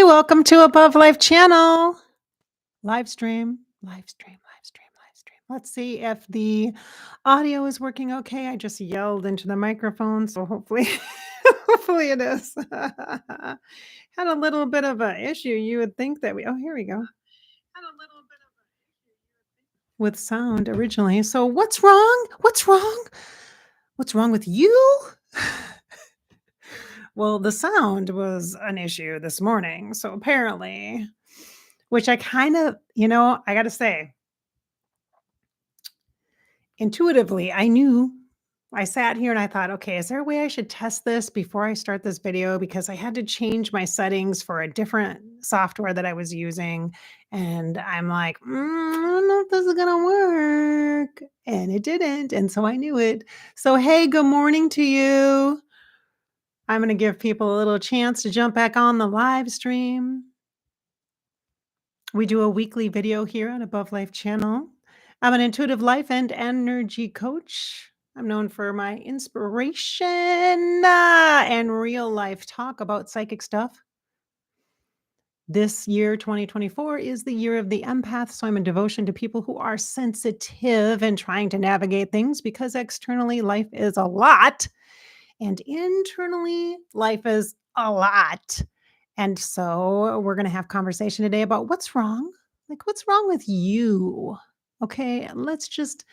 welcome to Above Life channel. Livestream, livestream, livestream, livestream. Let's see if the audio is working okay. I just yelled into the microphone, so hopefully, hopefully it is. Had a little bit of an issue. You would think that oh, here we go. Had a little bit of an issue with sound originally. So what's wrong? What's wrong? What's wrong with you? Well, the sound was an issue this morning. So apparently, which I kind of, I got to say, intuitively, I sat here and I thought, okay, is there a way I should test this before I start this video? Because I had to change my settings for a different software that I was using. And I'm like, I don't know if this is going to work. And it didn't. And so I knew it. So, hey, good morning to you. I'm going to give people a little chance to jump back on the live stream. We do a weekly video here on Above Life channel. I'm an intuitive life and energy coach. I'm known for my inspiration and real life talk about psychic stuff. This year, 2024, is the year of the empath. So I'm a devotion to people who are sensitive and trying to navigate things because externally life is a lot and internally life is a lot. And so we're going to have conversation today about what's wrong. Like, what's wrong with you? Okay, let's just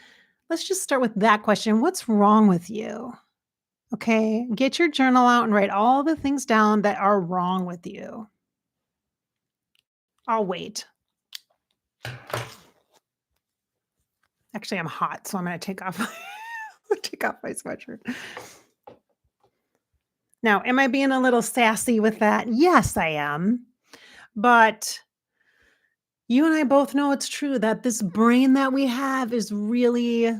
start with that question. What's wrong with you? Okay, get your journal out and write all the things down that are wrong with you. I'll wait. Actually, I'm hot, so I'm going to take off my sweatshirt. Now, am I being a little sassy with that? Yes, I am. But you and I both know it's true that this brain that we have is really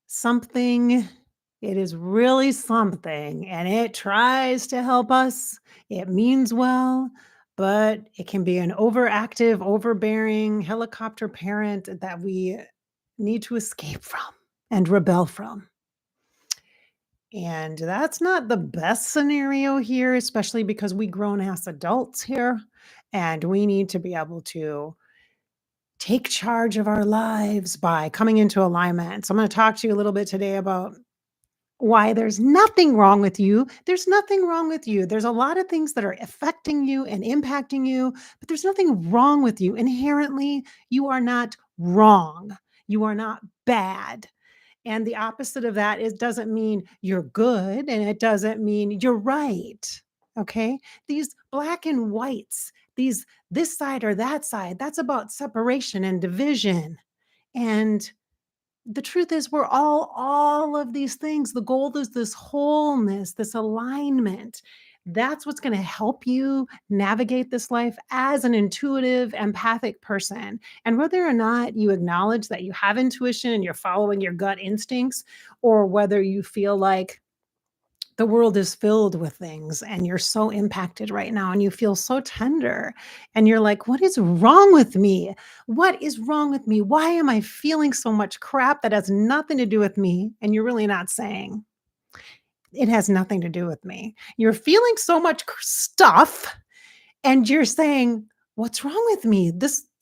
something. It is really something, and it tries to help us. It means well, but it can be an overactive, overbearing helicopter parent that we need to escape from and rebel from. And that's not the best scenario here, especially because we grown ass adults here, and we need to be able to take charge of our lives by coming into alignment. So I'm going to talk to you a little bit today about why there's nothing wrong with you. There's nothing wrong with you. There's a lot of things that are affecting you and impacting you, but there's nothing wrong with you. Inherently, you are not wrong. You are not bad. And the opposite of that is doesn't mean you're good and it doesn't mean you're right. Okay? These black and whites, this side or that side, that's about separation and division. And the truth is we're all of these things. The goal is this wholeness, this alignment. That's what's going to help you navigate this life as an intuitive, empathic person. And whether or not you acknowledge that you have intuition and you're following your gut instincts, or whether you feel like the world is filled with things and you're so impacted right now and you feel so tender and you're like, what is wrong with me? What is wrong with me? Why am I feeling so much crap that has nothing to do with me? And you're really not saying it has nothing to do with me. You're feeling so much stuff and you're saying, what's wrong with me?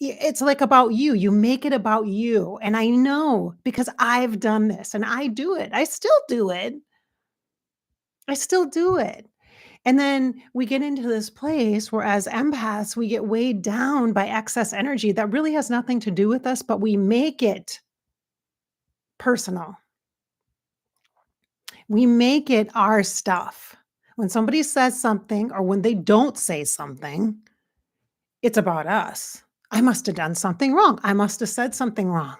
It's like about you. You make it about you. And I know because I've done this and I do it. I still do it. I still do it. And then we get into this place where, as empaths, we get weighed down by excess energy that really has nothing to do with us, but we make it personal. We make it our stuff. When somebody says something or when they don't say something, it's about us. I must have done something wrong. I must have said something wrong.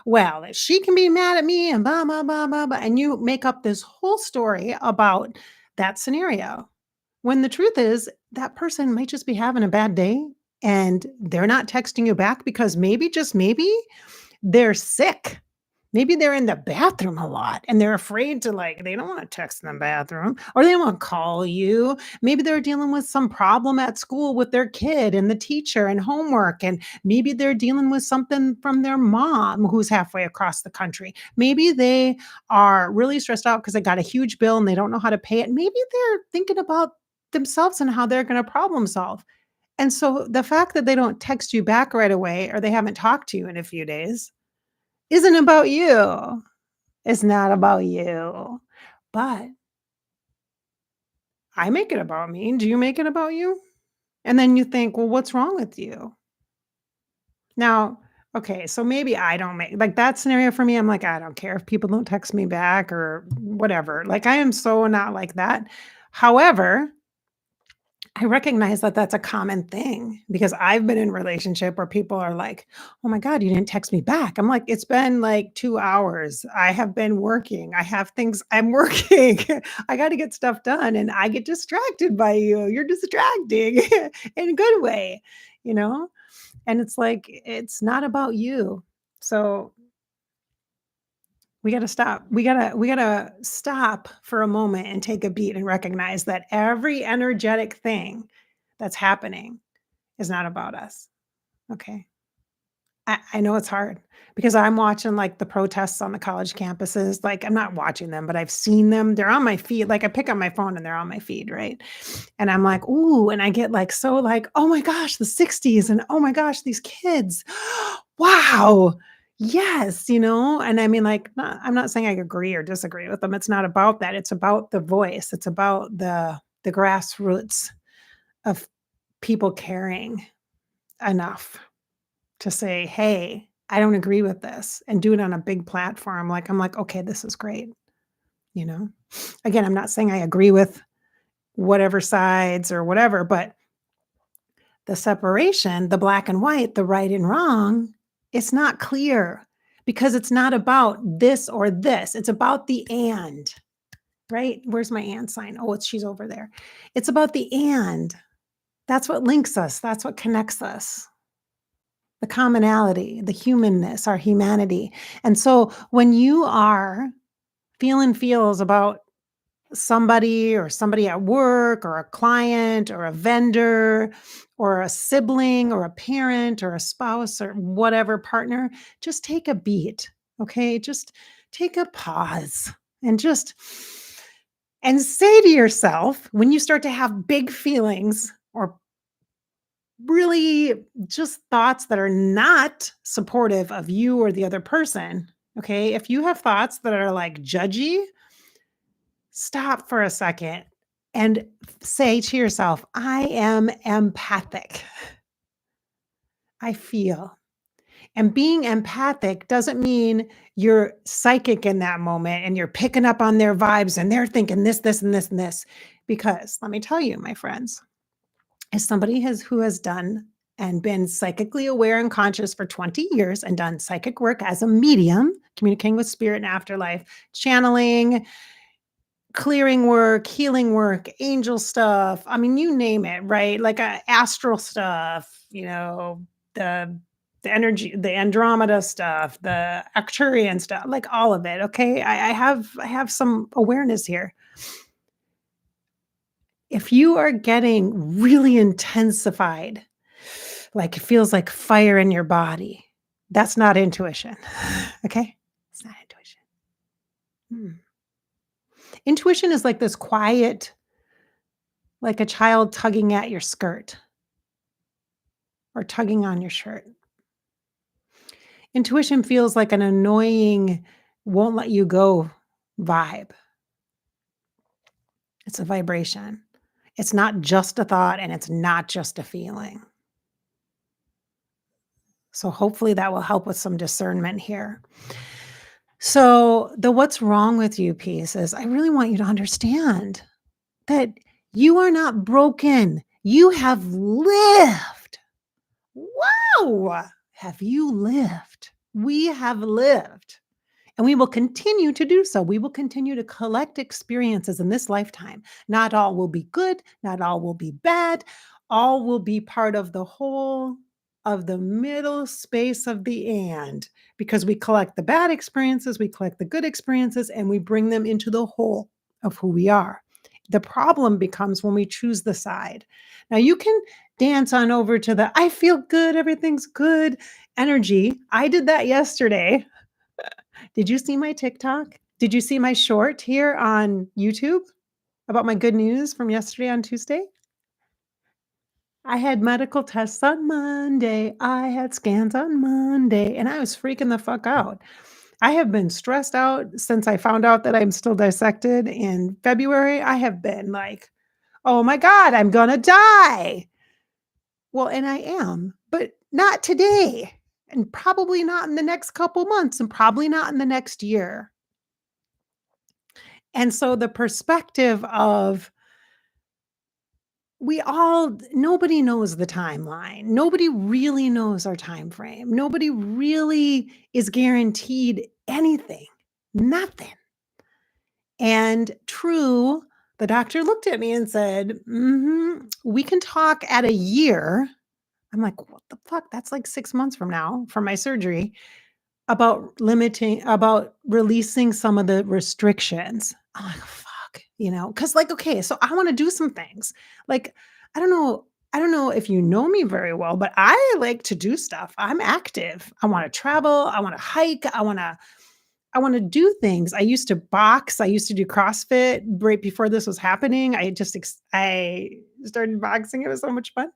Well, she can be mad at me and blah, blah, blah, blah, blah. And you make up this whole story about that scenario. When the truth is, that person might just be having a bad day and they're not texting you back because maybe, just maybe, they're sick. Maybe they're in the bathroom a lot and they're afraid to they don't want to text in the bathroom or they don't want to call you. Maybe they're dealing with some problem at school with their kid and the teacher and homework. And maybe they're dealing with something from their mom who's halfway across the country. Maybe they are really stressed out because they got a huge bill and they don't know how to pay it. Maybe they're thinking about themselves and how they're gonna problem solve. And so the fact that they don't text you back right away or they haven't talked to you in a few days isn't about you. It's not about you. But I make it about me. Do you make it about you? And then you think, "Well, what's wrong with you?" Now, okay, so maybe I don't make like that scenario for me, I'm like, I don't care if people don't text me back or whatever. Like, I am so not like that. However, I recognize that that's a common thing because I've been in a relationship where people are like, "Oh my god, you didn't text me back." I'm like, "It's been like 2 hours. I have been working. I have things I'm working. I gotta get stuff done, and I get distracted by you. You're distracting in a good way," you know? And it's like, it's not about you. So we gotta stop. We gotta stop for a moment and take a beat and recognize that every energetic thing that's happening is not about us. Okay. I know it's hard because I'm watching, like, the protests on the college campuses, like, I'm not watching them, but I've seen them, they're on my feed, like, I pick up my phone and they're on my feed, right? And I'm like, "Ooh," and I get, like, so, like, "Oh my gosh, the '60s, and oh my gosh, these kids. Wow. Yes," and I mean, like, I'm not saying I agree or disagree with them, it's not about that, it's about the voice, it's about the grassroots of people caring enough to say, "Hey, I don't agree with this," and do it on a big platform, like, I'm like, "Okay, this is great," you know? Again, I'm not saying I agree with whatever sides or whatever, but the separation, the black and white, the right and wrong, it's not clear because it's not about this or this, it's about the and, right? Where's my and sign? Oh, she's over there. It's about the and. That's what links us, that's what connects us. The commonality, the humanness, our humanity. And so when you are feeling feels about somebody at work or a client or a vendor or a sibling or a parent or a spouse or whatever partner, just take a beat. Okay. Just take a pause and just and say to yourself when you start to have big feelings or really just thoughts that are not supportive of you or the other person. Okay. If you have thoughts that are like judgy, stop for a second and say to yourself, I am empathic. I feel. And being empathic doesn't mean you're psychic in that moment and you're picking up on their vibes and they're thinking this, and this, and this. Because let me tell you, my friends, as somebody who has done and been psychically aware and conscious for 20 years and done psychic work as a medium, communicating with spirit and afterlife, channeling, clearing work, healing work, angel stuff. I mean, you name it, right? Like astral stuff, the the energy, the Andromeda stuff, the Arcturian stuff, like all of it. Okay. I have some awareness here. If you are getting really intensified, like it feels like fire in your body, that's not intuition. Okay? It's not intuition. Mm. Intuition is like this quiet, like a child tugging at your skirt or tugging on your shirt. Intuition feels like an annoying, won't let you go vibe. It's a vibration. It's not just a thought and it's not just a feeling. So hopefully that will help with some discernment here. So the what's wrong with you piece is I really want you to understand that you are not broken. You have lived. Wow. Have you lived? We have lived. And we will continue to do so. We will continue to collect experiences in this lifetime. Not all will be good, not all will be bad. All will be part of the whole of the middle space of the and because we collect the bad experiences, we collect the good experiences, and we bring them into the whole of who we are. The problem becomes when we choose the side. Now, you can dance on over to the I feel good, everything's good energy. I did that yesterday. Did you see my TikTok? Did you see my short here on YouTube? about my good news from yesterday on Tuesday? I had medical tests on Monday. I had scans on Monday, and I was freaking the fuck out. I have been stressed out since I found out that I'm still dissected in February. I have been like, "Oh my god, I'm gonna die." Well, and I am, but not today, and probably not in the next couple months, and probably not in the next year. And so the perspective of nobody knows the timeline. Nobody really knows our time frame. Nobody really is guaranteed anything. Nothing. And true, the doctor looked at me and said, we can talk at a year. I'm like, what the fuck? That's like 6 months from now for my surgery about releasing some of the restrictions. I'm like, fuck, because like, okay, so I want to do some things. Like, I don't know. I don't know if you know me very well, but I like to do stuff. I'm active. I want to travel. I want to hike. I want to do things. I used to box. I used to do CrossFit right before this was happening. I started boxing. It was so much fun.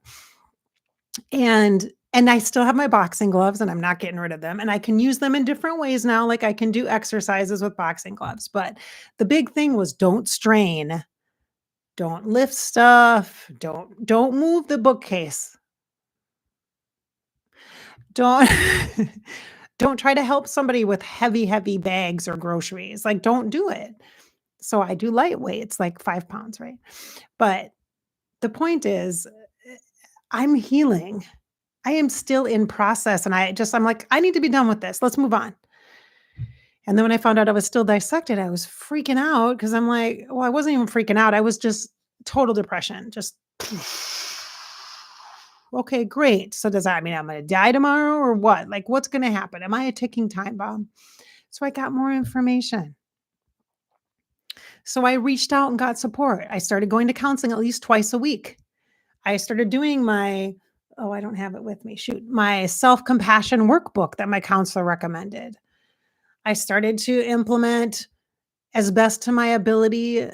And I still have my boxing gloves and I'm not getting rid of them. And I can use them in different ways now. Like I can do exercises with boxing gloves. But the big thing was don't strain, don't lift stuff, don't move the bookcase. Don't don't try to help somebody with heavy, heavy bags or groceries. Like don't do it. So I do lightweight. It's like 5 pounds, right? But the point is, I'm healing. I am still in process and I'm like, I need to be done with this. Let's move on. And then when I found out I was still dissected, I was freaking out because I'm like, well, I wasn't even freaking out. I was just total depression. Just okay, great. So does that mean I'm going to die tomorrow or what? Like, what's going to happen? Am I a ticking time bomb? So I got more information. So I reached out and got support. I started going to counseling at least twice a week. I started doing I don't have it with me. Shoot, my self-compassion workbook that my counselor recommended. I started to implement as best to my ability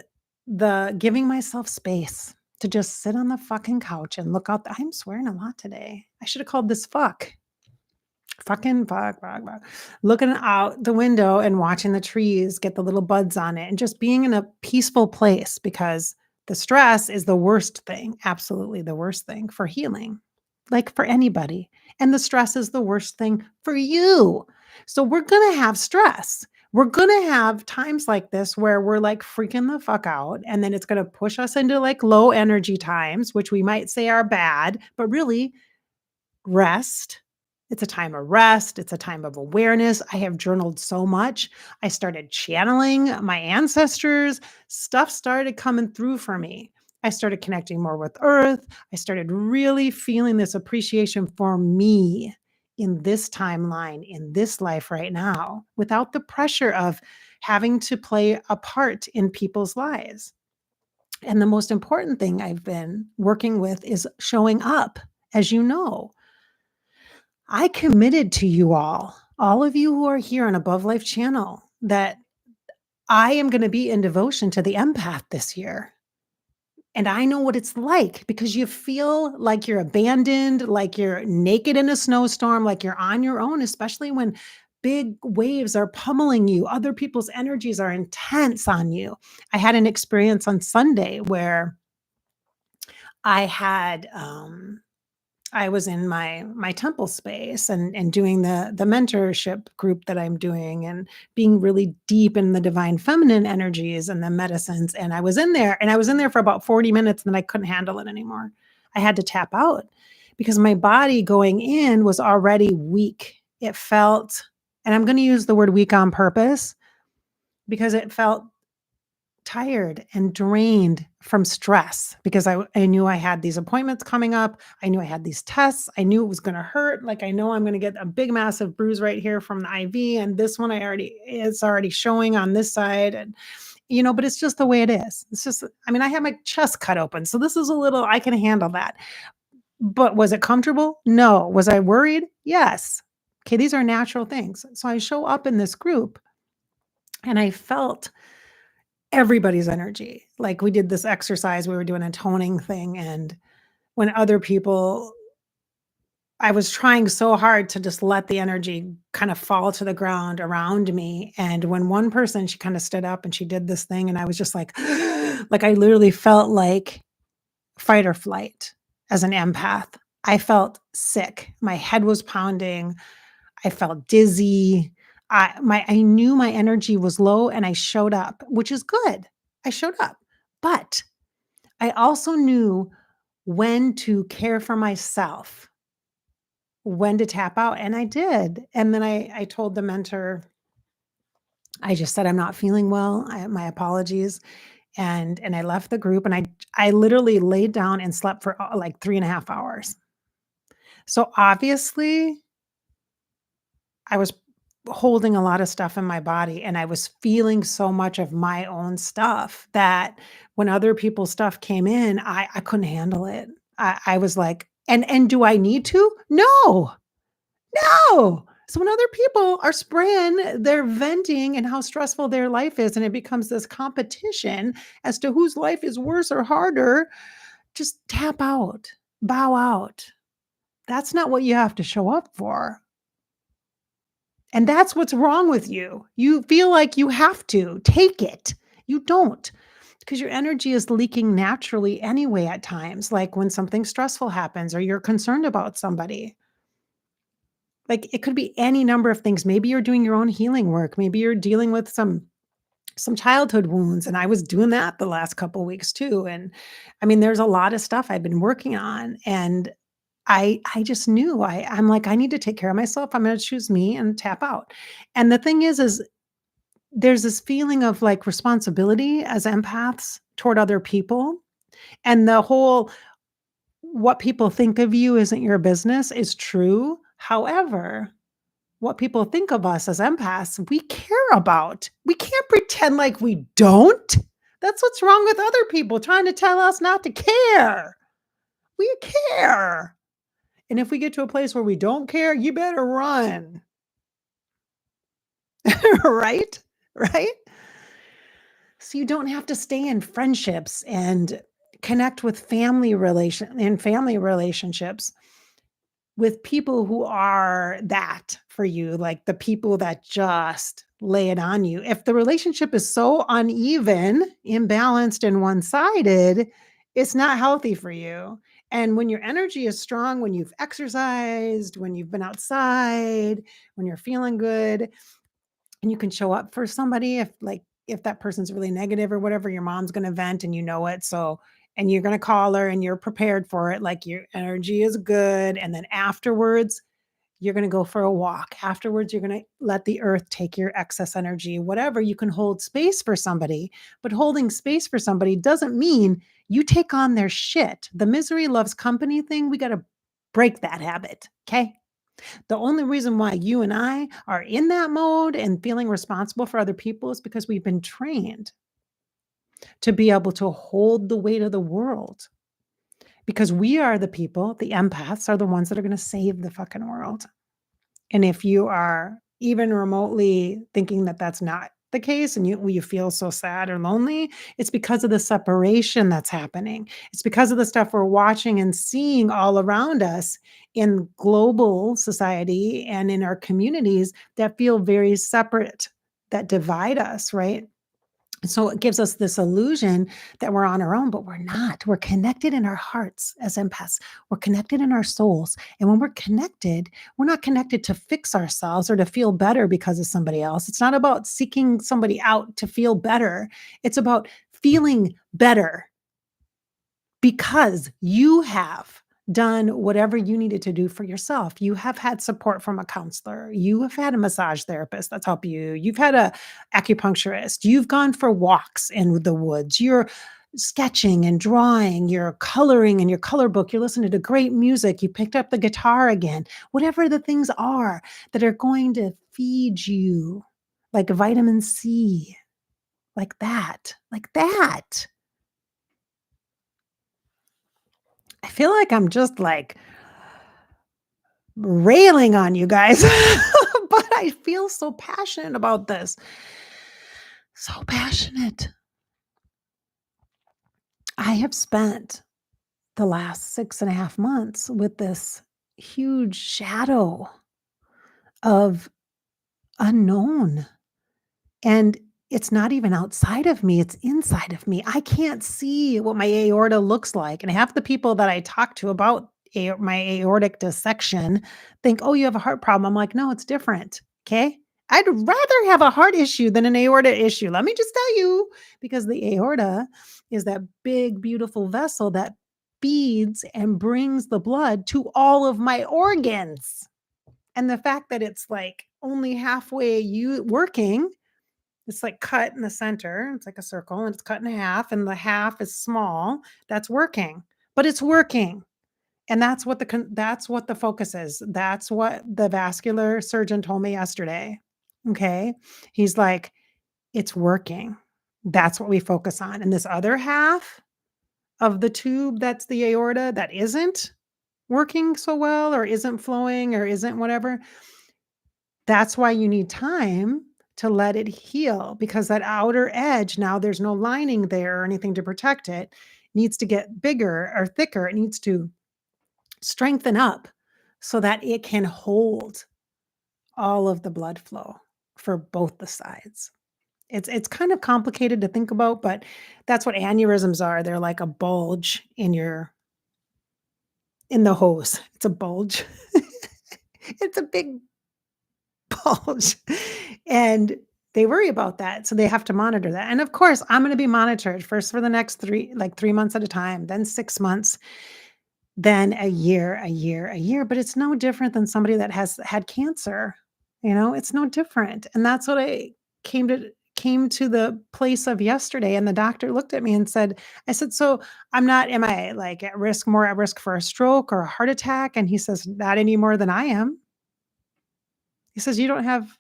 the giving myself space to just sit on the fucking couch and look out. I'm swearing a lot today. I should have called this fuck. Fucking fuck. Looking out the window and watching the trees get the little buds on it and just being in a peaceful place because the stress is the worst thing, absolutely the worst thing for healing, like for anybody. And the stress is the worst thing for you. So we're going to have stress. We're going to have times like this where we're like freaking the fuck out. And then it's going to push us into like low energy times, which we might say are bad, but really rest. It's a time of rest. It's a time of awareness. I have journaled so much. I started channeling my ancestors. Stuff started coming through for me. I started connecting more with earth. I started really feeling this appreciation for me in this timeline, in this life right now, without the pressure of having to play a part in people's lives. And the most important thing I've been working with is showing up, as you know. I committed to you all of you who are here on Above Life channel, that I am going to be in devotion to the empath this year. And I know what it's like because you feel like you're abandoned, like you're naked in a snowstorm, like you're on your own, especially when big waves are pummeling you. Other people's energies are intense on you. I had an experience on Sunday where I had I was in my temple space and doing the mentorship group that I'm doing and being really deep in the divine feminine energies and the medicines. And I was in there for about 40 minutes and then I couldn't handle it anymore. I had to tap out because my body going in was already weak. It felt, and I'm going to use the word weak on purpose because it felt tired and drained from stress because I knew I had these appointments coming up. I knew I had these tests. I knew it was going to hurt. Like I know I'm going to get a big, massive bruise right here from the IV. And this one it's already showing on this side. And, but it's just the way it is. It's just, I have my chest cut open. So this is I can handle that. But was it comfortable? No. Was I worried? Yes. Okay. These are natural things. So I show up in this group and I felt everybody's energy. Like, we did this exercise, we were doing a toning thing, and when other people I was trying so hard to just let the energy kind of fall to the ground around me, and when one person, she kinda stood up and she did this thing, and I was just like, I literally felt like fight or flight as an empath. I felt sick. My head was pounding. I felt dizzy. I knew my energy was low and I showed up, which is good. I showed up. But I also knew when to care for myself, when to tap out, and I did. And then I told the mentor, I just said, "I'm not feeling well. My apologies." And I left the group and I literally laid down and slept for, like 3.5 hours. So, obviously, I was holding a lot of stuff in my body, and I was feeling so much of my own stuff that when other people's stuff came in, I couldn't handle it. I was like, "And do I need to? No, no." So when other people are spraying, they're venting and how stressful their life is, and it becomes this competition as to whose life is worse or harder, just tap out, bow out. That's not what you have to show up for. And that's what's wrong with you. You feel like you have to take it. You don't, because your energy is leaking naturally anyway at times, like when something stressful happens or you're concerned about somebody. Like, it could be any number of things. Maybe you're doing your own healing work. Maybe you're dealing with some childhood wounds, and I was doing that the last couple weeks too, and I mean, there's a lot of stuff I've been working on, and I just knew I'm like, "I need to take care of myself. I'm gonna choose me and tap out." And the thing is there's this feeling of, like, responsibility as empaths toward other people, and the whole "what people think of you isn't your business" is true. However, what people think of us as empaths, we care about. We can't pretend like we don't. That's what's wrong with other people trying to tell us not to care. We care. And if we get to a place where we don't care, you better run. Right? Right? So you don't have to stay in friendships and connect with family relationships with people who are that for you, like the people that just lay it on you. If the relationship is so uneven, imbalanced, and one-sided, it's not healthy for you. And when your energy is strong, when you've exercised, when you've been outside, when you're feeling good, and you can show up for somebody if that person's really negative or whatever, your mom's gonna vent and you know it, so and you're gonna call her and you're prepared for it, like, your energy is good, and then afterwards, you're gonna go for a walk. Afterwards, you're gonna let the earth take your excess energy, whatever, you can hold space for somebody, but holding space for somebody doesn't mean you take on their shit. The misery loves company thing, we gotta break that habit, okay? The only reason why you and I are in that mode and feeling responsible for other people is because we've been trained to be able to hold the weight of the world. Because we are the people, the empaths are the ones that are going to save the fucking world. And if you are even remotely thinking that that's not the case and you feel so sad or lonely, it's because of the separation that's happening. It's because of the stuff we're watching and seeing all around us in global society and in our communities that feel very separate, that divide us, right? So it gives us this illusion that we're on our own, but we're not. We're connected in our hearts as empaths. We're connected in our souls. And when we're connected, we're not connected to fix ourselves or to feel better because of somebody else. It's not about seeking somebody out to feel better. It's about feeling better because you have done whatever you needed to do for yourself. You have had support from a counselor. You have had a massage therapist that's helped you. You've had a acupuncturist. You've gone for walks in the woods. You're sketching and drawing. You're coloring in your color book. You're listening to great music. You picked up the guitar again. Whatever the things are that are going to feed you, like vitamin C, like that, like that. I feel like I'm just like railing on you guys, but I feel so passionate about this. So passionate. I have spent the last 6.5 months with this huge shadow of unknown. And it's not even outside of me, it's inside of me. I can't see what my aorta looks like. And half the people that I talk to about my aortic dissection think, oh, you have a heart problem. I'm like, no, it's different. Okay. I'd rather have a heart issue than an aorta issue. Let me just tell you, because the aorta is that big, beautiful vessel that feeds and brings the blood to all of my organs. And the fact that it's like only halfway you working, it's like cut in the center. It's like a circle and it's cut in half, and the half is small. That's working, but it's working. And that's what the focus is. That's what the vascular surgeon told me yesterday. Okay. He's like, it's working. That's what we focus on. And this other half of the tube, that's the aorta, that isn't working so well or isn't flowing or isn't whatever. That's why you need time to let it heal, because that outer edge, now there's no lining there or anything to protect it, needs to get bigger or thicker. It needs to strengthen up so that it can hold all of the blood flow for both the sides. It's kind of complicated to think about, but that's what aneurysms are. They're like a bulge in the hose. It's a bulge. It's a big bulge. And they worry about that. So they have to monitor that. And of course, I'm going to be monitored first for the next 3 months at a time, then 6 months, then a year, a year, a year. But it's no different than somebody that has had cancer. It's no different. And that's what I came to the place of yesterday. And the doctor looked at me and said, I said, so am I like more at risk for a stroke or a heart attack? And he says, not any more than I am. He says, you don't have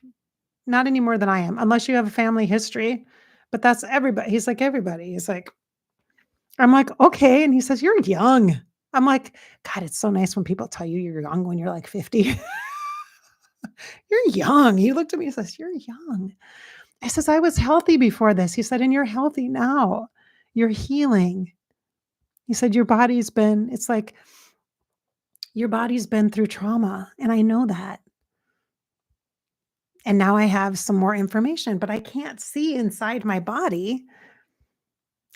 not any more than I am, unless you have a family history, but that's everybody. He's like, "Everybody." He's like, I'm like, "Okay," and he says, "You're young." I'm like, "God, it's so nice when people tell you you're young when you're like 50." "You're young." He looked at me and says, "You're young." I says, "I was healthy before this." He said, "And you're healthy now. You're healing." He said, it's like your body's been through trauma, and I know that. And now I have some more information, but I can't see inside my body.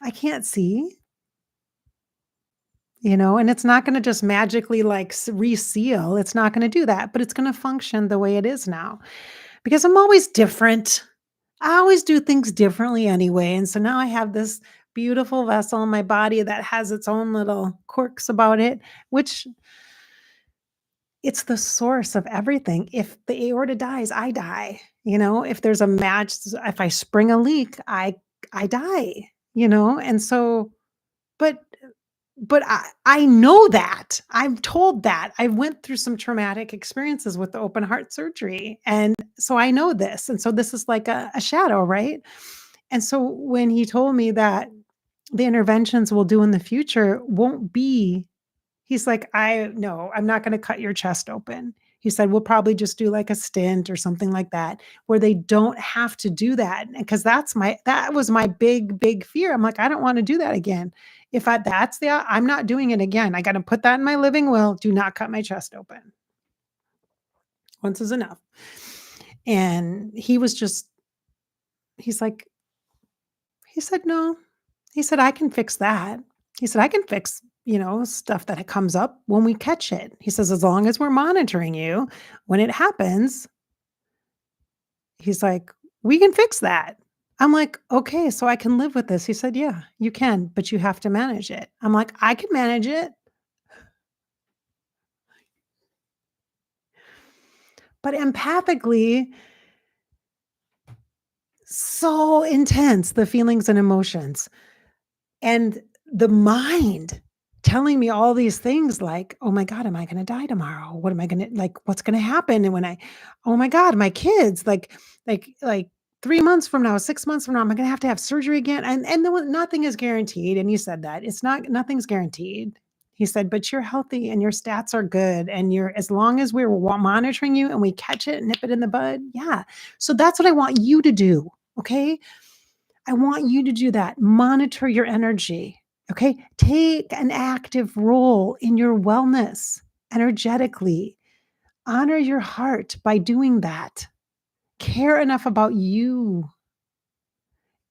I can't see. And it's not gonna just magically, like, reseal, it's not gonna do that, but it's gonna function the way it is now, because I'm always different. I always do things differently anyway, and so now I have this beautiful vessel in my body that has its own little quirks about it, which it's the source of everything. If the aorta dies, I die. If I spring a leak, I die, and so but But I know that. I'm told that. I went through some traumatic experiences with the open heart surgery, and so I know this, and so this is like a shadow, right? And so when he told me that the interventions we'll do in the future won't be he's like, "I no, I'm not gonna cut your chest open." He said, "We'll probably just do like a stent or something like that, where they don't have to do that." Because that was my big, big fear. I'm like, "I don't wanna do that again." If I that's the I'm not doing it again. I gotta put that in my living will. Do not cut my chest open. Once is enough. And he's like he said, "No." He said, "I can fix that." He said, "I can fix, stuff that comes up when we catch it." He says, "As long as we're monitoring you when it happens," he's like, "we can fix that." I'm like, "Okay, so I can live with this." He said, "Yeah, you can, but you have to manage it." I'm like, "I can manage it." But empathically, so intense, the feelings and emotions. And the mind telling me all these things like, "Oh my god, am I gonna die tomorrow? What am I gonna what's gonna happen?" And oh my god, my kids, like 3 months from now, 6 months from now, am I gonna have to have surgery again? And nothing is guaranteed, and he said that. Nothing's guaranteed. He said, "But you're healthy and your stats are good, and you're as long as we're monitoring you and we catch it and nip it in the bud, yeah." So that's what I want you to do, okay? I want you to do that. Monitor your energy. Okay. Take an active role in your wellness energetically. Honor your heart by doing that. Care enough about you.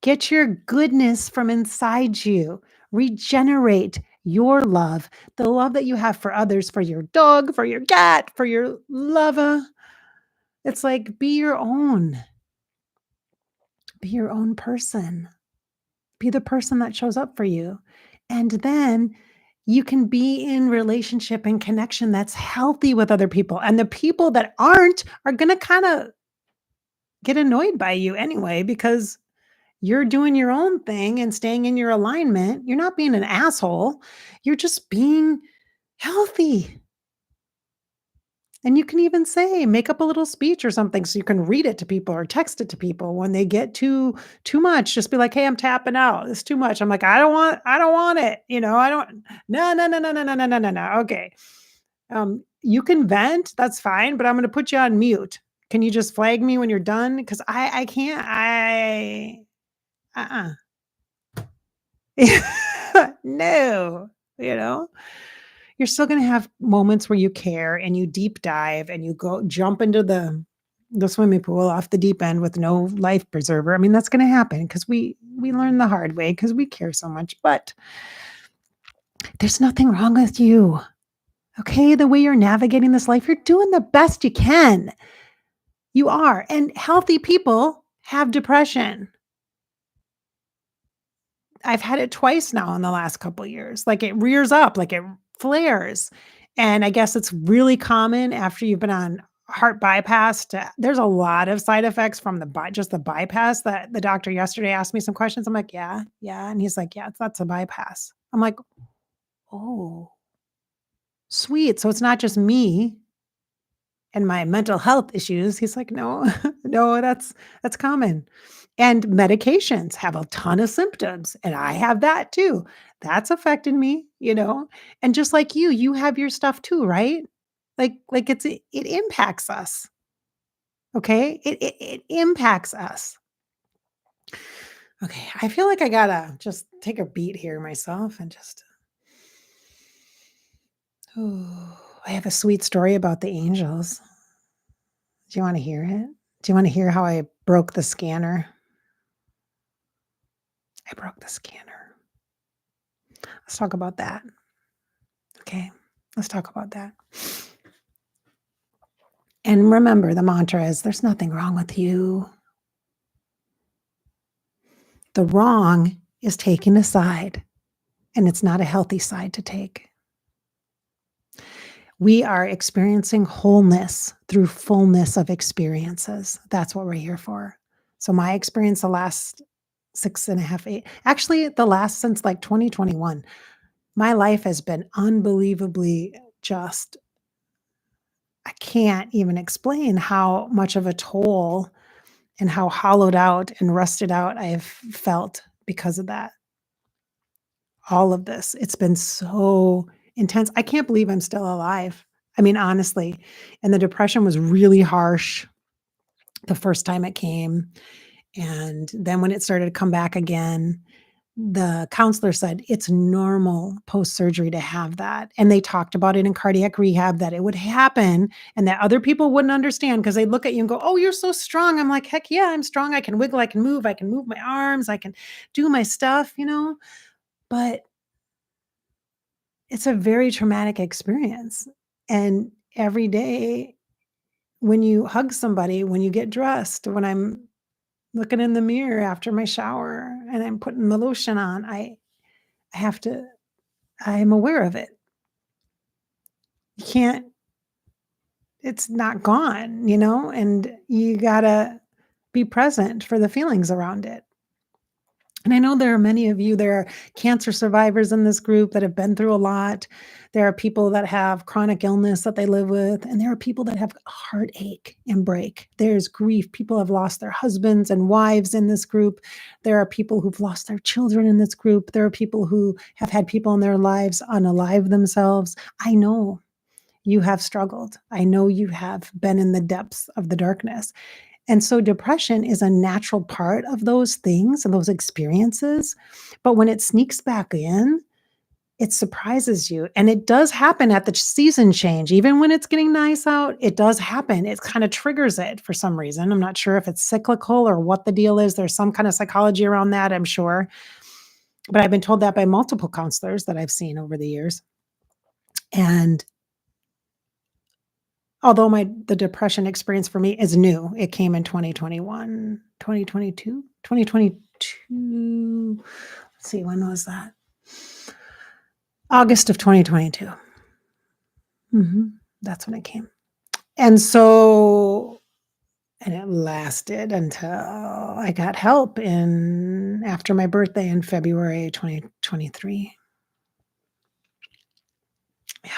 Get your goodness from inside you. Regenerate your love, the love that you have for others, for your dog, for your cat, for your lover. It's like be your own person. Be the person that shows up for you. And then you can be in relationship and connection that's healthy with other people. And the people that aren't are going to kind of get annoyed by you anyway because you're doing your own thing and staying in your alignment. You're not being an asshole. You're just being healthy. And you can even say, make up a little speech or something so you can read it to people or text it to people when they get too much. Just be like, "Hey, I'm tapping out. It's too much." I'm like, I don't want it. I don't no, no, no, no, no, no, no, no, no, no. Okay. You can vent, that's fine, but I'm gonna put you on mute. Can you just flag me when you're done? Because I can't. Uh-uh. No, you know? You're still gonna have moments where you care and you deep dive and you go jump into the swimming pool off the deep end with no life preserver. I mean, that's gonna happen because we learn the hard way because we care so much, but there's nothing wrong with you, okay? The way you're navigating this life, you're doing the best you can. You are, and healthy people have depression. I've had it twice now in the last couple years. Like, it rears up, like, it flares, and I guess it's really common after you've been on heart bypass to there's a lot of side effects from just the bypass that the doctor yesterday asked me some questions. I'm like, "Yeah, yeah," and he's like, "Yeah, that's a bypass." I'm like, "Oh, sweet, so it's not just me and my mental health issues." He's like, "No, no, that's common." And medications have a ton of symptoms, and I have that too. That's affected me. And just like you have your stuff too, right? Like it impacts us. Okay? It impacts us. Okay, I feel like I gotta just take a beat here myself and just I have a sweet story about the angels. Do you want to hear it? Do you want to hear how I broke the scanner? I broke the scanner. Let's talk about that. Okay. Let's talk about that. And remember, the mantra is there's nothing wrong with you. The wrong is taking a side, and it's not a healthy side to take. We are experiencing wholeness through fullness of experiences. That's what we're here for. So, my experience the last 6.5, 8, actually, the last since like 2021, my life has been unbelievably just I can't even explain how much of a toll and how hollowed out and rusted out I have felt because of that. All of this. It's been so intense. I can't believe I'm still alive. I mean, honestly. And the depression was really harsh the first time it came. And then when it started to come back again, the counselor said it's normal post-surgery to have that, and they talked about it in cardiac rehab that it would happen and that other people wouldn't understand because 'cause they'd look at you and go, "Oh, you're so strong." I'm like, "Heck yeah, I'm strong. I can wiggle, I can move my arms, I can do my stuff." But it's a very traumatic experience, and every day when you hug somebody, when you get dressed, when I'm looking in the mirror after my shower and I'm putting the lotion on, I have to I'm aware of it. You can't it's not gone, and you gotta be present for the feelings around it. And I know there are many of you, there are cancer survivors in this group that have been through a lot. There are people that have chronic illness that they live with, and there are people that have heartache and break. There's grief. People have lost their husbands and wives in this group. There are people who've lost their children in this group. There are people who have had people in their lives unalive themselves. I know you have struggled. I know you have been in the depths of the darkness. And so depression is a natural part of those things and those experiences. But when it sneaks back in, it surprises you, and it does happen at the season change. Even when it's getting nice out, it does happen. It kinda triggers it for some reason. I'm not sure if it's cyclical or what the deal is. There's some kind of psychology around that, I'm sure. But I've been told that by multiple counselors that I've seen over the years. And although the depression experience for me is new, it came in 2021, 2022, 2022. Let's see, when was that? August of 2022. That's when it came. And so, and it lasted until I got help in after my birthday in February 2023. Yeah.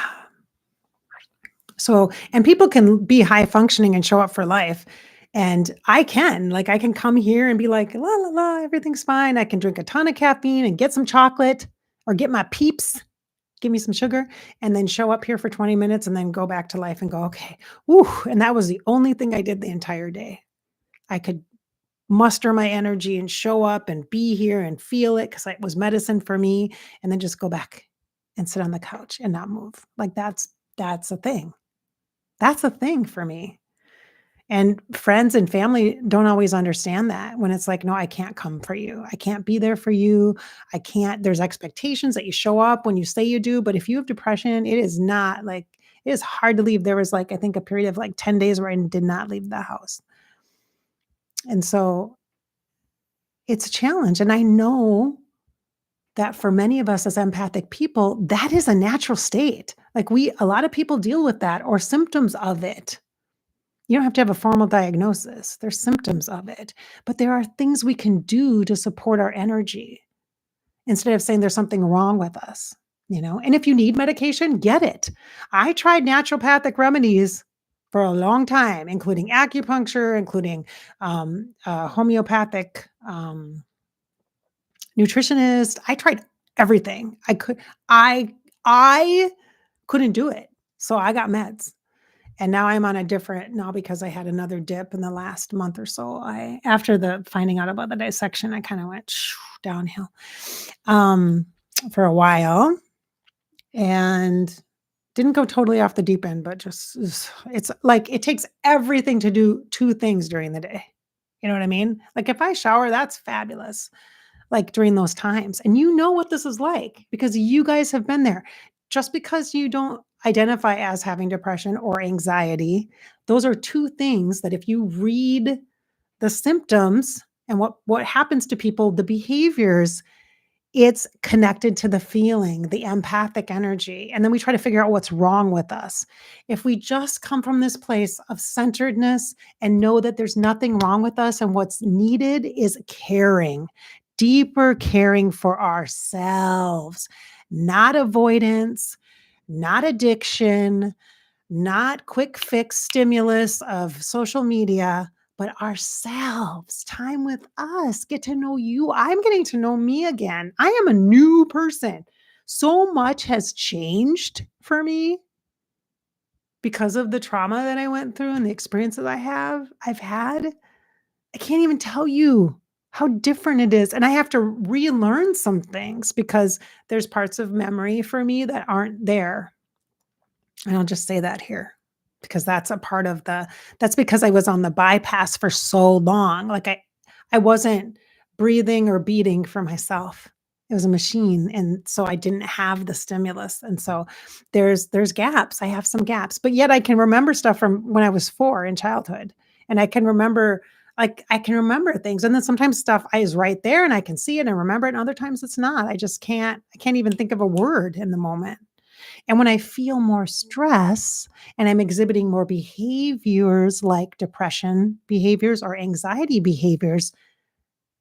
So, and people can be high functioning and show up for life. And I can come here and be like, la, la, la, everything's fine. I can drink a ton of caffeine and get some chocolate or get my peeps, give me some sugar, and then show up here for 20 minutes and then go back to life and go, okay, woo. And that was the only thing I did the entire day. I could muster my energy and show up and be here and feel it because it was medicine for me, and then just go back and sit on the couch and not move. Like that's a thing. That's a thing for me. And friends and family don't always understand that when it's like, no, I can't come for you. I can't be there for you. I can't, there's expectations that you show up when you say you do. But if you have depression, it is not like, it is hard to leave. There was like, I think a period of like 10 days where I did not leave the house. And so it's a challenge. And I know that for many of us as empathic people, that is a natural state. Like a lot of people deal with that or symptoms of it. You don't have to have a formal diagnosis. There's symptoms of it, but there are things we can do to support our energy instead of saying there's something wrong with us, you know? And if you need medication, get it. I tried naturopathic remedies for a long time, including acupuncture, including homeopathic nutritionist. I tried everything. I couldn't do it. So I got meds. And now I'm on a different now because I had another dip in the last month or so. After the finding out about the dissection, I kind of went downhill um, for a while and didn't go totally off the deep end, but just it's like it takes everything to do two things during the day. You know what I mean? Like if I shower, that's fabulous. Like during those times. And you know what this is like because you guys have been there. Just because you don't identify as having depression or anxiety, those are two things that if you read the symptoms and what happens to people, the behaviors, it's connected to the feeling, the empathic energy. And then we try to figure out what's wrong with us. If we just come from this place of centeredness and know that there's nothing wrong with us and what's needed is caring, deeper caring for ourselves, not avoidance, not addiction, not quick fix stimulus of social media, but ourselves, time with us, get to know you. I'm getting to know me again. I am a new person. So much has changed for me because of the trauma that I went through and the experiences I've had. I can't even tell you how different it is. And I have to relearn some things because there's parts of memory for me that aren't there. And I'll just say that here because that's a part of that's because I was on the bypass for so long. Like I wasn't breathing or beating for myself. It was a machine. And so I didn't have the stimulus. And so there's gaps. I have some gaps, but yet I can remember stuff from when I was 4 in childhood. And I can remember I can remember things. And then sometimes stuff is right there and I can see it and remember it. And other times it's not. I can't even think of a word in the moment. And when I feel more stress and I'm exhibiting more behaviors like depression behaviors or anxiety behaviors,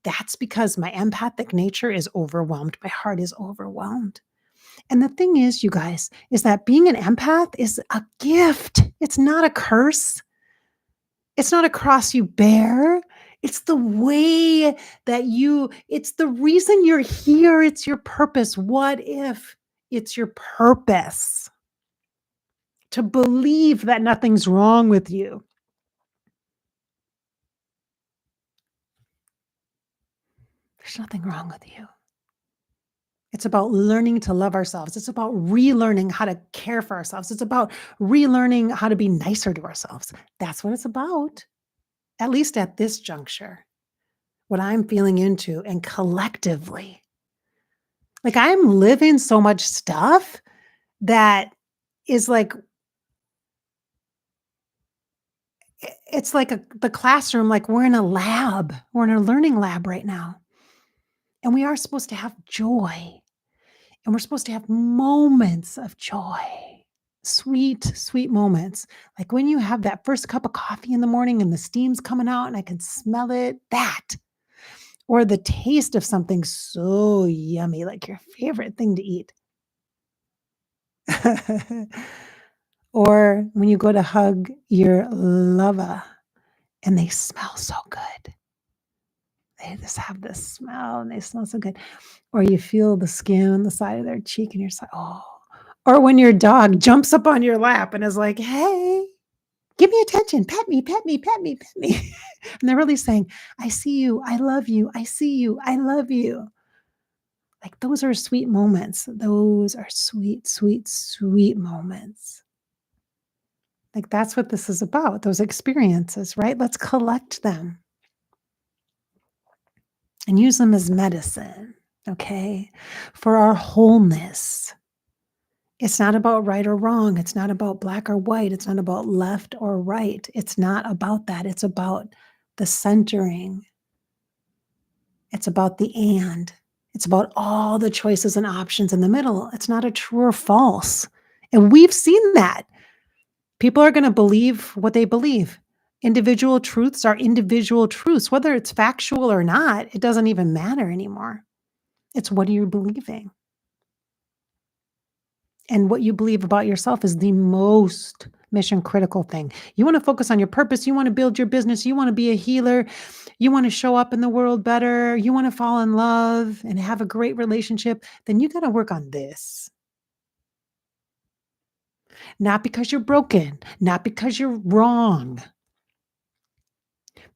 that's because my empathic nature is overwhelmed. My heart is overwhelmed. And the thing is, you guys, is that being an empath is a gift. It's not a curse. It's not a cross you bear. It's the way that it's the reason you're here. It's your purpose. What if it's your purpose? To believe that nothing's wrong with you. There's nothing wrong with you. It's about learning to love ourselves. It's about relearning how to care for ourselves. It's about relearning how to be nicer to ourselves. That's what it's about, at least at this juncture, what I'm feeling into and collectively. Like I'm living so much stuff that is like it's like the classroom, like we're in a lab. We're in a learning lab right now. And we are supposed to have joy. And we're supposed to have moments of joy. Sweet, sweet moments. Like when you have that first cup of coffee in the morning and the steam's coming out and I can smell it, that. Or the taste of something so yummy, like your favorite thing to eat. Or when you go to hug your lover and they smell so good. They just have this smell and they smell so good. Or you feel the skin on the side of their cheek and you're just like, oh. Or when your dog jumps up on your lap and is like, hey, give me attention, pet me, pet me, pet me, pet me. And they're really saying, I see you, I love you, I see you, I love you. Like those are sweet moments. Those are sweet, sweet, sweet moments. Like that's what this is about, those experiences, right? Let's collect them and use them as medicine, okay? For our wholeness. It's not about right or wrong. It's not about black or white. It's not about left or right. It's not about that. It's about the centering. It's about the and. It's about all the choices and options in the middle. It's not a true or false. And we've seen that. People are going to believe what they believe. Individual truths are individual truths. Whether it's factual or not, it doesn't even matter anymore. It's what are you believing? And what you believe about yourself is the most mission critical thing. You want to focus on your purpose. You want to build your business. You want to be a healer. You want to show up in the world better. You want to fall in love and have a great relationship. Then you got to work on this. Not because you're broken, not because you're wrong,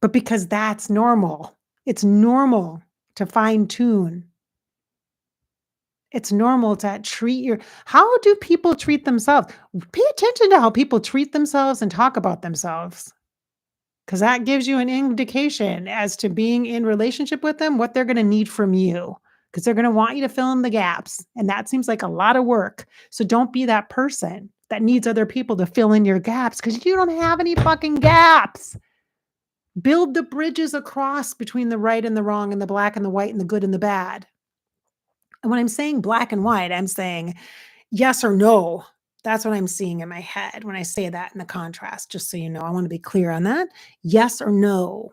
but because that's normal. It's normal to fine tune. It's normal to treat your how do people treat themselves? Pay attention to how people treat themselves and talk about themselves, because that gives you an indication as to being in relationship with them, what they're gonna need from you, because 'cause they're gonna want you to fill in the gaps, and that seems like a lot of work. So don't be that person that needs other people to fill in your gaps, because you don't have any fucking gaps. Build the bridges across between the right and the wrong and the black and the white and the good and the bad. And when I'm saying black and white, I'm saying yes or no. That's what I'm seeing in my head when I say that in the contrast, just so you know. I want to be clear on that. Yes or no.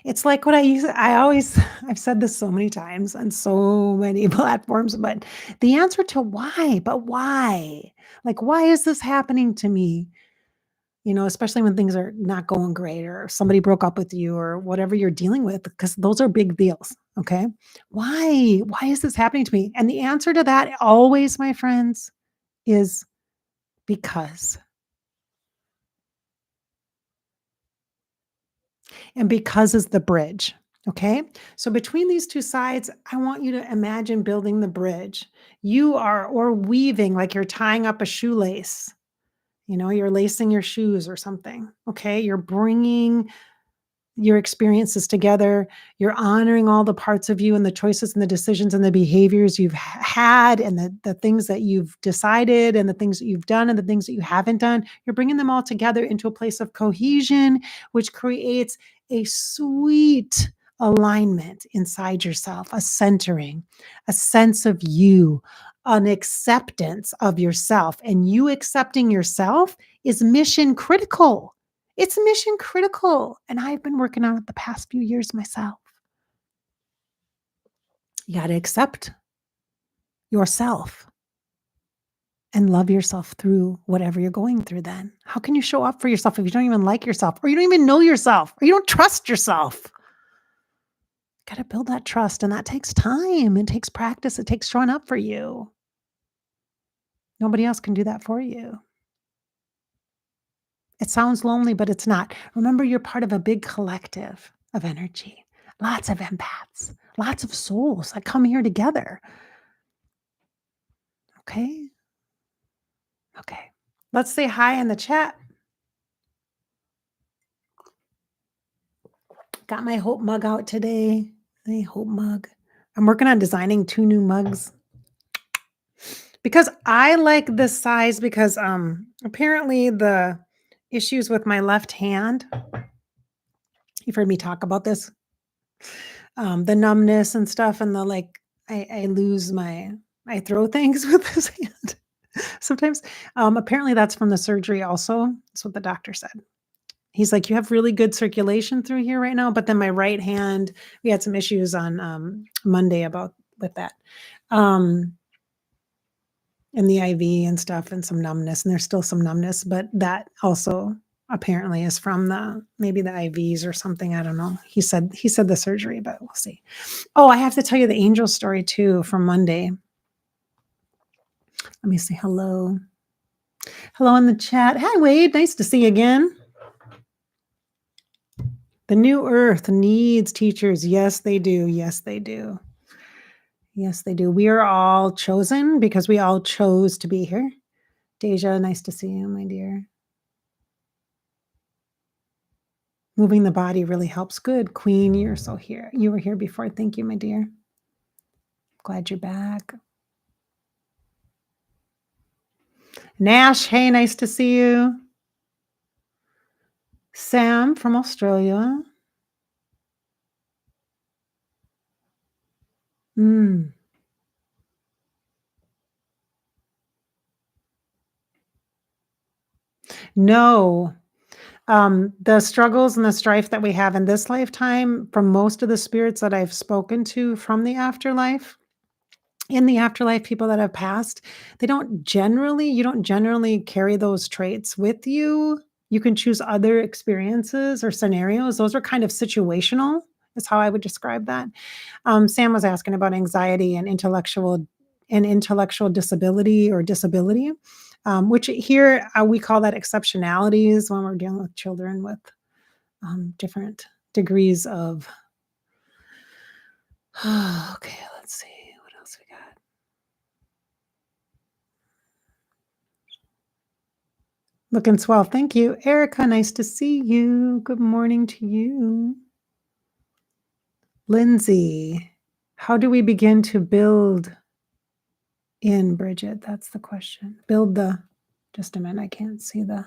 It's like what I always I've said this so many times on so many platforms, but the answer to why, but why? Like, why is this happening to me? Especially when things are not going great or somebody broke up with you or whatever you're dealing with, because those are big deals. Okay. Why? Why is this happening to me? And the answer to that always, my friends, is because. And because is the bridge. Okay. So between these two sides, I want you to imagine building the bridge. You are, or weaving like you're tying up a shoelace. You're lacing your shoes or something. Okay. You're bringing your experiences together. You're honoring all the parts of you and the choices and the decisions and the behaviors you've had and the things that you've decided and the things that you've done and the things that you haven't done. You're bringing them all together into a place of cohesion, which creates a sweet alignment inside yourself, a centering, a sense of you, an acceptance of yourself. And you accepting yourself is mission critical. It's mission critical, and I've been working on it the past few years myself. You gotta accept yourself and love yourself through whatever you're going through then. How can you show up for yourself if you don't even like yourself or you don't even know yourself or you don't trust yourself? Gotta build that trust, and that takes time. It takes practice. It takes showing up for you. Nobody else can do that for you. It sounds lonely, but it's not. Remember, you're part of a big collective of energy, lots of empaths, lots of souls that come here together. Okay. Okay. Let's say hi in the chat. Got my hope mug out today. The hope mug. I'm working on designing 2 new mugs because I like this size because apparently the issues with my left hand, you've heard me talk about this, the numbness and stuff and the like I lose my I throw things with this hand sometimes. Apparently that's from the surgery also. That's what the doctor said. He's like, "You have really good circulation through here right now," but then my right hand, we had some issues on, Monday about with that, um, and the IV and stuff and some numbness, and there's still some numbness, but that also apparently is from the maybe the IVs or something, I don't know. He said the surgery, but we'll see. Oh, I have to tell you the angel story too from Monday. Let me say hello. Hello in the chat. Hi, Wade. Nice to see you again. The new earth needs teachers. Yes, they do. Yes, they do. Yes, they do. We are all chosen because we all chose to be here. Deja, nice to see you, my dear. Moving the body really helps. Good. Queen, you're so here. You were here before. Thank you, my dear. Glad you're back. Nash, hey, nice to see you. Sam from Australia. Mm. No. The struggles and the strife that we have in this lifetime from most of the spirits that I've spoken to from the afterlife, in the afterlife, people that have passed, you don't generally carry those traits with you. You can choose other experiences or scenarios. Those are kind of situational, is how I would describe that. Sam was asking about anxiety and intellectual disability or disability, which here we call that exceptionalities when we're dealing with children with different degrees of. Okay, let's see what else we got. Looking swell. Thank you, Erica. Nice to see you. Good morning to you, Lindsay. How do we begin to build in, Bridget? That's the question. Build the. Just a minute. I can't see the.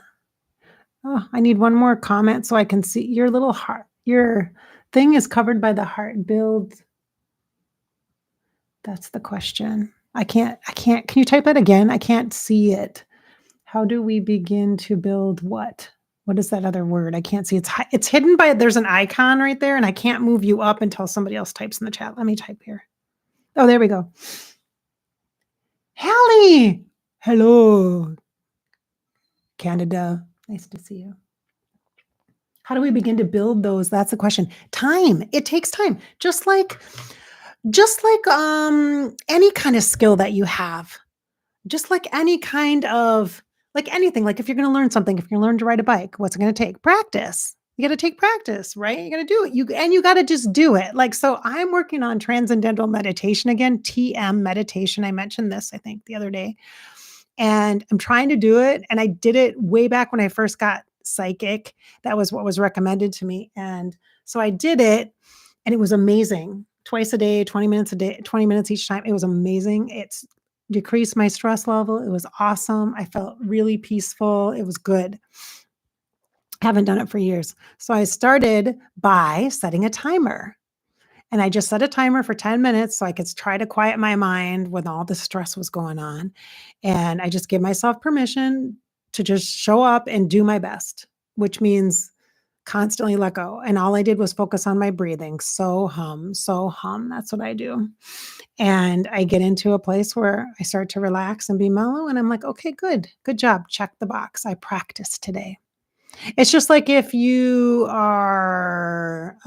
Oh, I need one more comment so I can see your little heart. Your thing is covered by the heart. Build. That's the question. I can't. Can you type that again? I can't see it. How do we begin to build what? What is that other word? I can't see. It's hidden by there's an icon right there, and I can't move you up until somebody else types in the chat. Let me type here. Oh, there we go. Hallie! Hello, Canada. Nice to see you. How do we begin to build those? That's the question. Time. It takes time. Just like any kind of skill that you have. Just like any kind of like anything, like if you're gonna learn something, if you're gonna learn to ride a bike, what's it gonna take? Practice. You gotta take practice, right? You gotta do it. You gotta just do it. Like, so I'm working on transcendental meditation again, TM meditation. I mentioned this, I think, the other day. And I'm trying to do it. And I did it way back when I first got psychic. That was what was recommended to me. And so I did it, and it was amazing. Twice a day, 20 minutes a day, 20 minutes each time. It was amazing. It's decreased my stress level. It was awesome. I felt really peaceful. It was good. Haven't done it for years. So I started by setting a timer. And I just set a timer for 10 minutes so I could try to quiet my mind when all the stress was going on. And I just give myself permission to just show up and do my best, which means constantly let go. And all I did was focus on my breathing. So hum, so hum. That's what I do. And I get into a place where I start to relax and be mellow. And I'm like, okay, good job. Check the box. I practiced today. It's just like if you are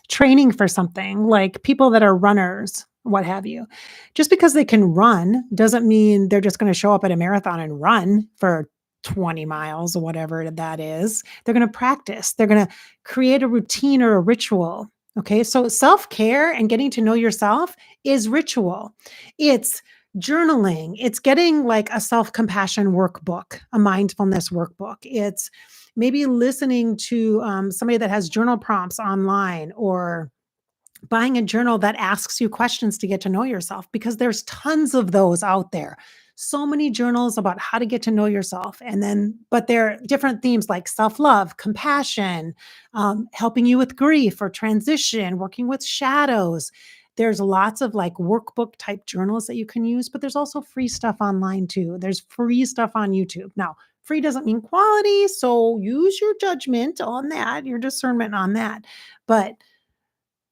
training for something, like people that are runners, what have you. Just because they can run doesn't mean they're just going to show up at a marathon and run for 20 miles or whatever that is. They're going to practice. They're going to create a routine or a ritual. Okay, so self-care and getting to know yourself is ritual. It's journaling. It's getting like a self-compassion workbook, a mindfulness workbook. It's maybe listening to somebody that has journal prompts online, or buying a journal that asks you questions to get to know yourself, because there's tons of those out there. So many journals about how to get to know yourself. And then, but there are different themes like self love, compassion, helping you with grief or transition, working with shadows. There's lots of like workbook type journals that you can use, but there's also free stuff online too. There's free stuff on YouTube. Now, free doesn't mean quality. So use your judgment on that, your discernment on that. But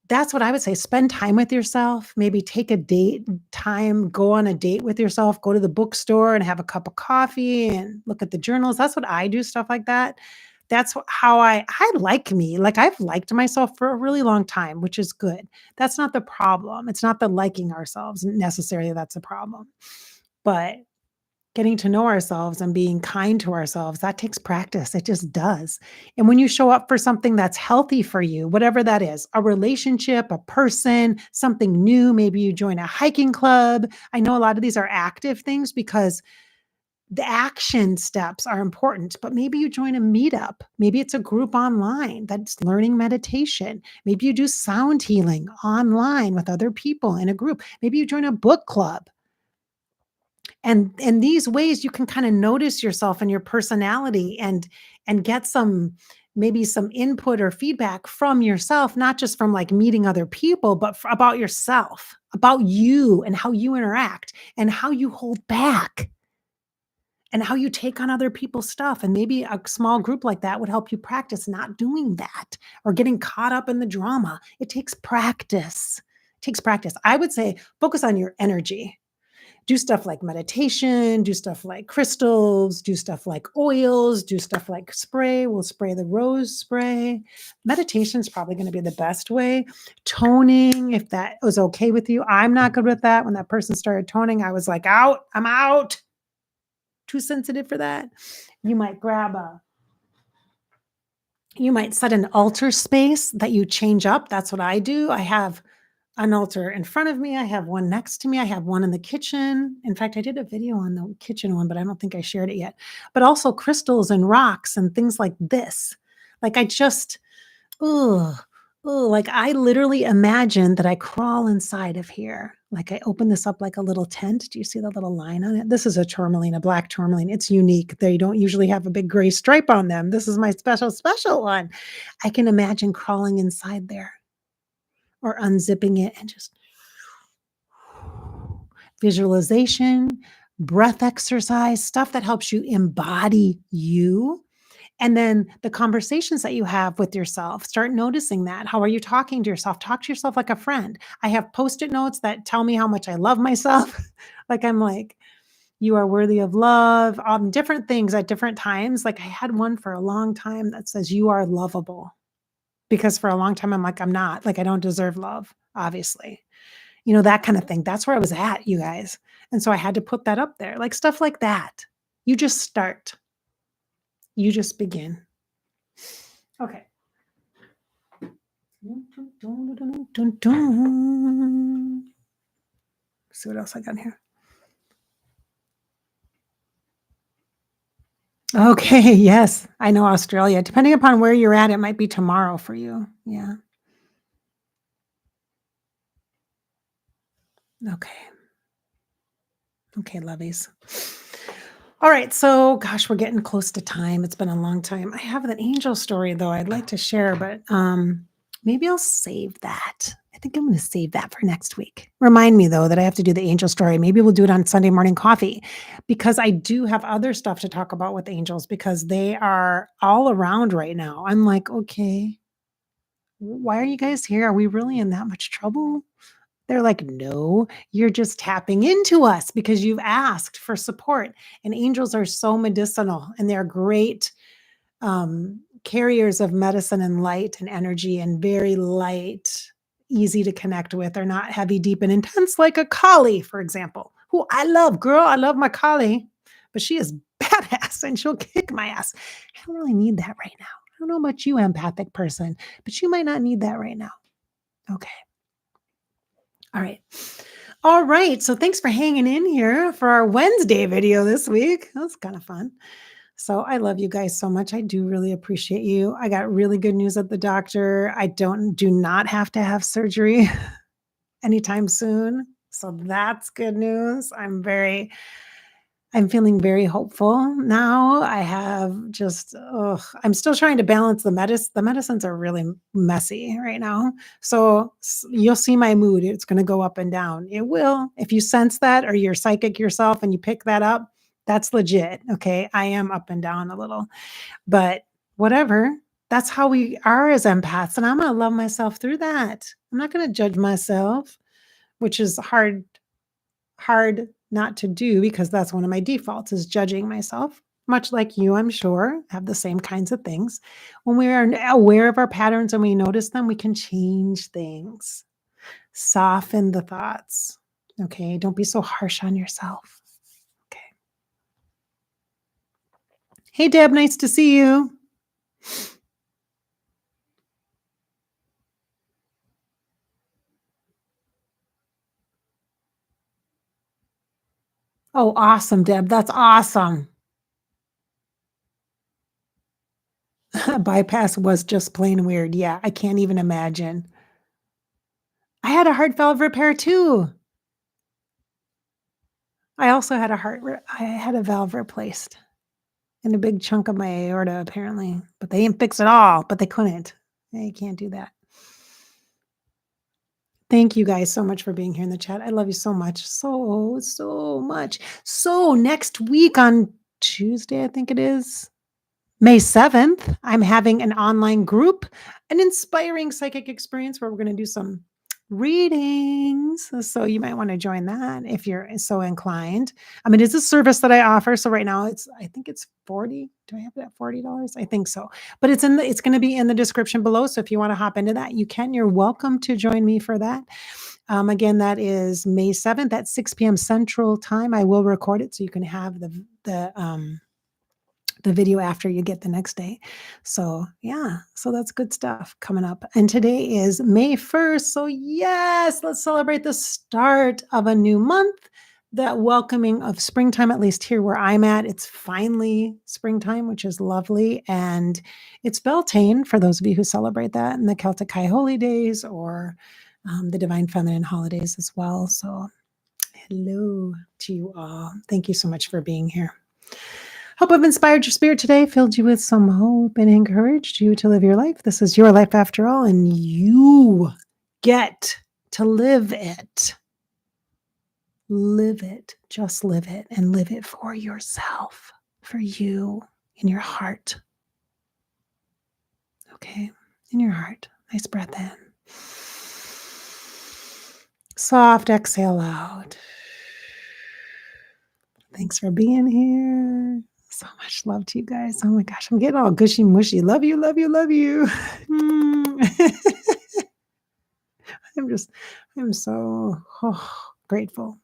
that's what I would say. Spend time with yourself, maybe take a date time, go on a date with yourself, go to the bookstore and have a cup of coffee and look at the journals. That's what I do, stuff like that. That's how I like me. Like, I've liked myself for a really long time, which is good. That's not the problem. It's not the liking ourselves necessarily that's a problem. But getting to know ourselves and being kind to ourselves, that takes practice. It just does. And when you show up for something that's healthy for you, whatever that is, a relationship, a person, something new, maybe you join a hiking club. I know a lot of these are active things because the action steps are important, but maybe you join a meetup. Maybe it's a group online that's learning meditation. Maybe you do sound healing online with other people in a group. Maybe you join a book club. And these ways you can kind of notice yourself and your personality, and get some, maybe some input or feedback from yourself, not just from like meeting other people, but about yourself, about you and how you interact and how you hold back and how you take on other people's stuff. And maybe a small group like that would help you practice not doing that or getting caught up in the drama. It takes practice. It takes practice. I would say focus on your energy. Do stuff like meditation, do stuff like crystals, do stuff like oils, do stuff like spray. We'll spray the rose spray. Meditation is probably going to be the best way. Toning, if that was okay with you. I'm not good with that. When that person started toning, I was like, out, I'm out. Too sensitive for that. You might grab a, you might set an altar space that you change up. That's what I do. I have an altar in front of me. I have one next to me. I have one in the kitchen. In fact, I did a video on the kitchen one, but I don't think I shared it yet. But also crystals and rocks and things like this. Like, I just, oh, like I literally imagine that I crawl inside of here. Like, I open this up like a little tent. Do you see the little line on it? This is a tourmaline, a black tourmaline. It's unique. They don't usually have a big gray stripe on them. This is my special one. I can imagine crawling inside there or unzipping it and just visualization, breath exercise, stuff that helps you embody you. And then the conversations that you have with yourself, start noticing that. How are you talking to yourself? Talk to yourself like a friend. I have post-it notes that tell me how much I love myself. Like, I'm like, you are worthy of love, different things at different times. Like, I had one for a long time that says, you are lovable. Because for a long time, I'm like, I'm not. Like, I don't deserve love, obviously. That kind of thing. That's where I was at, you guys. And so I had to put that up there, like stuff like that. You just start. You just begin. Okay. See what else I got here. Okay, yes. I know Australia. Depending upon where you're at, it might be tomorrow for you. Yeah. Okay. Okay, lovies. All right. So, gosh, we're getting close to time. It's been a long time. I have an angel story, though, I'd like to share, but maybe I'll save that. I think I'm going to save that for next week. Remind me, though, that I have to do the angel story. Maybe we'll do it on Sunday morning coffee, because I do have other stuff to talk about with angels, because they are all around right now. I'm like, okay, why are you guys here? Are we really in that much trouble? They're like, no, you're just tapping into us because you've asked for support. And angels are so medicinal, and they're great carriers of medicine and light and energy, and very light, easy to connect with. They're not heavy, deep, and intense like a Kali, for example, who I love. Girl, I love my Kali, but she is badass and she'll kick my ass. I don't really need that right now. I don't know about you, empathic person, but you might not need that right now. Okay. All right. All right. So thanks for hanging in here for our Wednesday video this week. That was kind of fun. So I love you guys so much. I do really appreciate you. I got really good news at the doctor. I do not have to have surgery anytime soon. So that's good news. I'm feeling very hopeful now. I have just, I'm still trying to balance the medicine. The medicines are really messy right now. So you'll see my mood. It's going to go up and down. It will. If you sense that or you're psychic yourself and you pick that up, that's legit. Okay. I am up and down a little, but whatever. That's how we are as empaths. And I'm going to love myself through that. I'm not going to judge myself, which is hard not to do because that's one of my defaults is judging myself. Much like you, I'm sure, have the same kinds of things. When we are aware of our patterns and we notice them, we can change things, soften the thoughts. Okay. Don't be so harsh on yourself. Okay. Hey, Deb, nice to see you. Oh, awesome, Deb. That's awesome. Bypass was just plain weird. Yeah, I can't even imagine. I had a heart valve repair too. I also had I had a valve replaced in a big chunk of my aorta apparently, but they didn't fix it all, but they couldn't. They can't do that. Thank you guys so much for being here in the chat. I love you so much. So much. So next week on Tuesday, I think it is, May 7th, I'm having an online group, an inspiring psychic experience where we're going to do some readings. So you might want to join that if you're so inclined. I mean, it's a service that I offer. So right now I think it's 40. Do I have it at $40? I think so. But it's going to be in the description below. So if you want to hop into that, you can. You're welcome to join me for that. Again, that is May 7th at 6 p.m. Central Time. I will record it so you can have the video after you get the next day. So yeah, so that's good stuff coming up. And today is May 1st. So yes, let's celebrate the start of a new month, that welcoming of springtime, at least here where I'm at. It's finally springtime, which is lovely. And it's Beltane for those of you who celebrate that, and the Celtic High Holy Days, or the Divine Feminine holidays as well. So hello to you all. Thank you so much for being here. Hope I've inspired your spirit today, filled you with some hope, and encouraged you to live your life. This is your life after all, and you get to live it. Live it. Just live it, and live it for yourself, for you, in your heart. Okay? In your heart. Nice breath in. Soft exhale out. Thanks for being here. So much love to you guys. Oh my gosh, I'm getting all gushy mushy. Love you, love you, love you. I'm so grateful.